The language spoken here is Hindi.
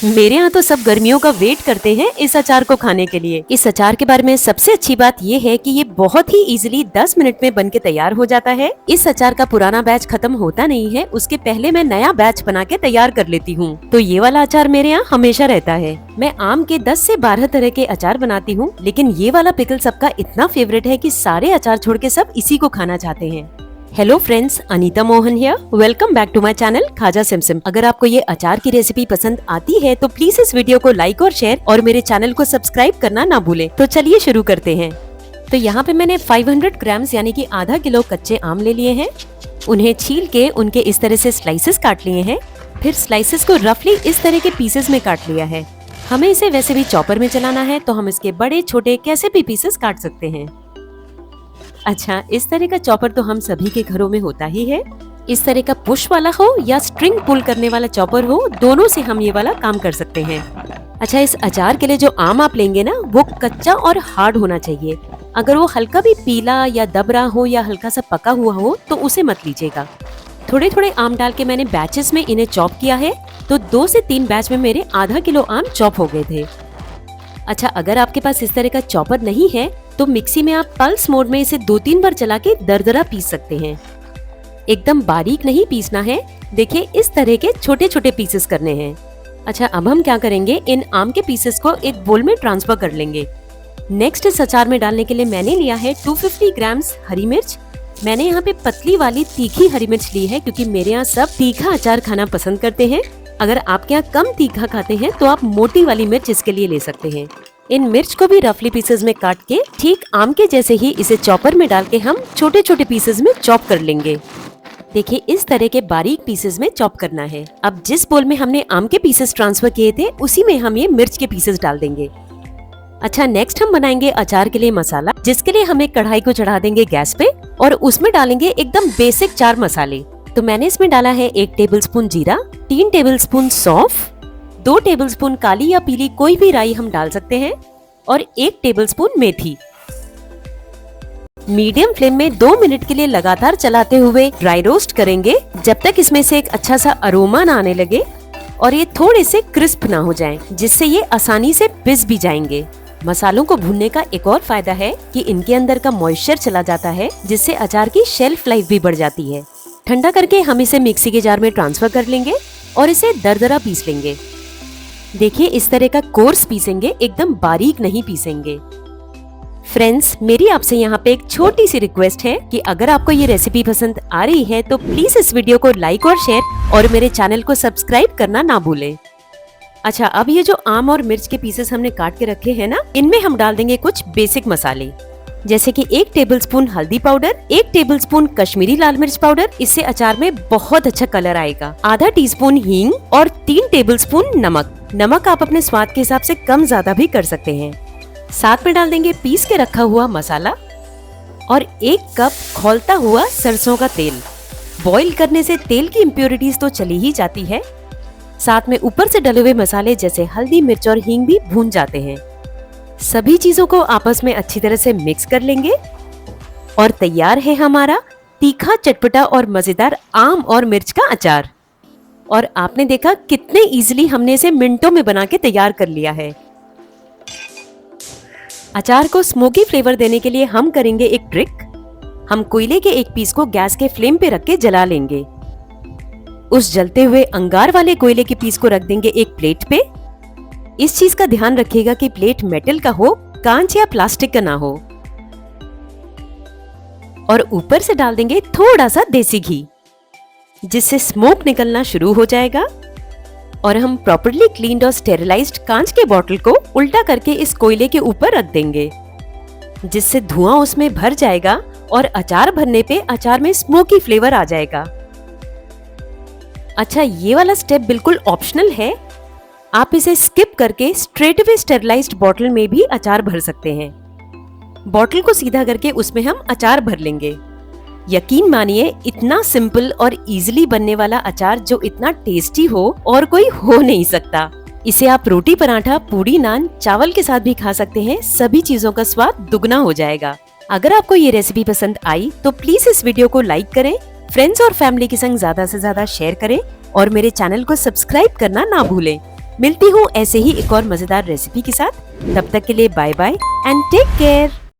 मेरे यहाँ तो सब गर्मियों का वेट करते हैं इस अचार को खाने के लिए। इस अचार के बारे में सबसे अच्छी बात ये है कि ये बहुत ही इजीली 10 मिनट में बन के तैयार हो जाता है। इस अचार का पुराना बैच खत्म होता नहीं है, उसके पहले मैं नया बैच बना के तैयार कर लेती हूँ। तो ये वाला अचार मेरे यहाँ हमेशा रहता है। मैं आम के 10 से 12 तरह के अचार बनाती हूँ, लेकिन ये वाला पिकल सबका इतना फेवरेट है कि सारे अचार छोड़ के सब इसी को खाना चाहते हैं। Hello friends, Anita Mohan here. Welcome back to my channel Khaja Simsim. अगर आपको ये अचार की रेसिपी पसंद आती है तो प्लीज इस वीडियो को लाइक और शेयर और मेरे चैनल को सब्सक्राइब करना ना भूलें। तो चलिए शुरू करते हैं। तो यहाँ पे मैंने 500 ग्राम्स यानी कि आधा किलो कच्चे आम ले लिए हैं। उन्हें छील के उनके इस तरह से स्लाइसेस काट लिए हैं। फिर स्लाइसेस को रफली इस तरह के पीसेस में काट लिया है। हमें इसे वैसे भी चॉपर में चलाना है, तो हम इसके बड़े छोटे कैसे भी पीसेस काट सकते हैं। अच्छा, इस तरह का चॉपर तो हम सभी के घरों में होता ही है। इस तरह का पुश वाला हो या स्ट्रिंग पुल करने वाला चॉपर हो, दोनों से हम ये वाला काम कर सकते हैं। अच्छा, इस अचार के लिए जो आम आप लेंगे ना, वो कच्चा और हार्ड होना चाहिए। अगर वो हल्का भी पीला या दब रहा हो या हल्का सा पका हुआ हो तो उसे मत लीजिएगा। थोड़े थोड़े आम डाल के मैंने बैचेस में इन्हें चॉप किया है, तो 2 से 3 बैच में मेरे आधा किलो आम चॉप हो गए थे। अच्छा, अगर आपके पास इस तरह का चॉपर नहीं है तो मिक्सी में आप पल्स मोड में इसे 2-3 बार चला के दरदरा पीस सकते हैं। एकदम बारीक नहीं पीसना है। देखिए, इस तरह के छोटे छोटे पीसेस करने हैं। अच्छा, अब हम क्या करेंगे, इन आम के पीसेस को एक बोल में ट्रांसफर कर लेंगे। नेक्स्ट इस अचार में डालने के लिए मैंने लिया है 250 ग्राम्स हरी मिर्च। मैंने यहाँ पे पतली वाली तीखी हरी मिर्च ली है, क्योंकि मेरे यहाँ सब तीखा अचार खाना पसंद करते हैं। अगर आपके यहाँ कम तीखा खाते हैं तो आप मोटी वाली मिर्च इसके लिए ले सकते हैं। इन मिर्च को भी रफली पीसेस में काट के ठीक आम के जैसे ही इसे चॉपर में डाल के हम छोटे छोटे पीसेस में चॉप कर लेंगे। देखिए, इस तरह के बारीक पीसेस में चॉप करना है। अब जिस बोल में हमने आम के पीसेस ट्रांसफर किए थे, उसी में हम ये मिर्च के पीसेस डाल देंगे। अच्छा, नेक्स्ट हम बनाएंगे अचार के लिए मसाला, जिसके लिए हम एक कढ़ाई को चढ़ा देंगे गैस पे और उसमें डालेंगे एकदम बेसिक 4 मसाले। तो मैंने इसमें डाला है 1 टेबलस्पून जीरा, 3 टेबलस्पून सौंफ, 2 टेबलस्पून काली या पीली कोई भी राई हम डाल सकते हैं, और 1 टेबलस्पून मेथी। मीडियम फ्लेम में 2 मिनट के लिए लगातार चलाते हुए ड्राई रोस्ट करेंगे, जब तक इसमें से एक अच्छा सा अरोमा ना आने लगे और ये थोड़े से क्रिस्प ना हो जाएं, जिससे ये आसानी से पिस भी जाएंगे। मसालों को भूनने का एक और फायदा है कि इनके अंदर का मॉइस्चर चला जाता है, जिससे अचार की शेल्फ लाइफ भी बढ़ जाती है। ठंडा करके हम इसे मिक्सी के जार में ट्रांसफर कर लेंगे और इसे दरदरा पीस लेंगे। देखिए, इस तरह का कोर्स पीसेंगे, एकदम बारीक नहीं पीसेंगे। फ्रेंड्स, मेरी आपसे यहाँ पे एक छोटी सी रिक्वेस्ट है कि अगर आपको ये रेसिपी पसंद आ रही है तो प्लीज इस वीडियो को लाइक और शेयर और मेरे चैनल को सब्सक्राइब करना ना भूलें। अच्छा, अब ये जो आम और मिर्च के पीसेस हमने काट के रखे हैं ना, इनमें हम डाल देंगे कुछ बेसिक मसाले, जैसे कि 1 टेबलस्पून हल्दी पाउडर, 1 टेबलस्पून कश्मीरी लाल मिर्च पाउडर, इससे अचार में बहुत अच्छा कलर आएगा, आधा टीस्पून हींग और 3 टेबलस्पून नमक। नमक आप अपने स्वाद के हिसाब से कम ज्यादा भी कर सकते हैं। साथ में डाल देंगे पीस के रखा हुआ मसाला और 1 कप खौलता हुआ सरसों का तेल। बॉईल करने से तेल की इम्प्योरिटीज तो चली ही जाती है, साथ में ऊपर से डले हुए मसाले जैसे हल्दी, मिर्च और हींग भी भून जाते हैं। सभी चीजों को आपस में अच्छी तरह से मिक्स कर लेंगे और तैयार है हमारा तीखा, चटपटा और मजेदार आम और मिर्च का अचार। और आपने देखा कितने इजीली हमने इसे मिनटों में बना के तैयार कर लिया है। अचार को स्मोकी फ्लेवर देने के लिए हम करेंगे एक ट्रिक। हम कोयले के एक पीस को गैस के फ्लेम पे रख के जला लेंगे। उस जलते हुए अंगार वाले कोयले के पीस को रख देंगे एक प्लेट पे। इस चीज का ध्यान रखिएगा कि प्लेट मेटल का हो, कांच या प्लास्टिक का ना हो। और ऊपर से डाल देंगे थोड़ा सा देसी घी, जिससे स्मोक निकलना शुरू हो जाएगा। और हम प्रॉपर्ली क्लीन्ड और स्टेरिलाइज्ड कांच के बॉटल को उल्टा करके इस कोयले के ऊपर रख देंगे, जिससे धुआं उसमें भर जाएगा और अचार भरने पे अचार में स्मोकी फ्लेवर आ जाएगा। अच्छा, ये वाला स्टेप बिल्कुल ऑप्शनल है। आप इसे स्किप करके स्ट्रेट अवे स्टेरिलाइज्ड बॉटल में भी अचार भर सकते हैं। बॉटल को सीधा करके उसमें हम अचार भर लेंगे। यकीन मानिए, इतना सिंपल और इजीली बनने वाला अचार जो इतना टेस्टी हो और कोई हो नहीं सकता। इसे आप रोटी, पराठा, पूड़ी, नान, चावल के साथ भी खा सकते हैं। सभी चीजों का स्वाद दुगना हो जाएगा। अगर आपको ये रेसिपी पसंद आई तो प्लीज इस वीडियो को लाइक करें, फ्रेंड्स और फैमिली के संग ज्यादा से ज्यादा शेयर करें और मेरे चैनल को सब्सक्राइब करना ना भूलें। मिलती हूँ ऐसे ही एक और मजेदार रेसिपी के साथ। तब तक के लिए bye bye and take care.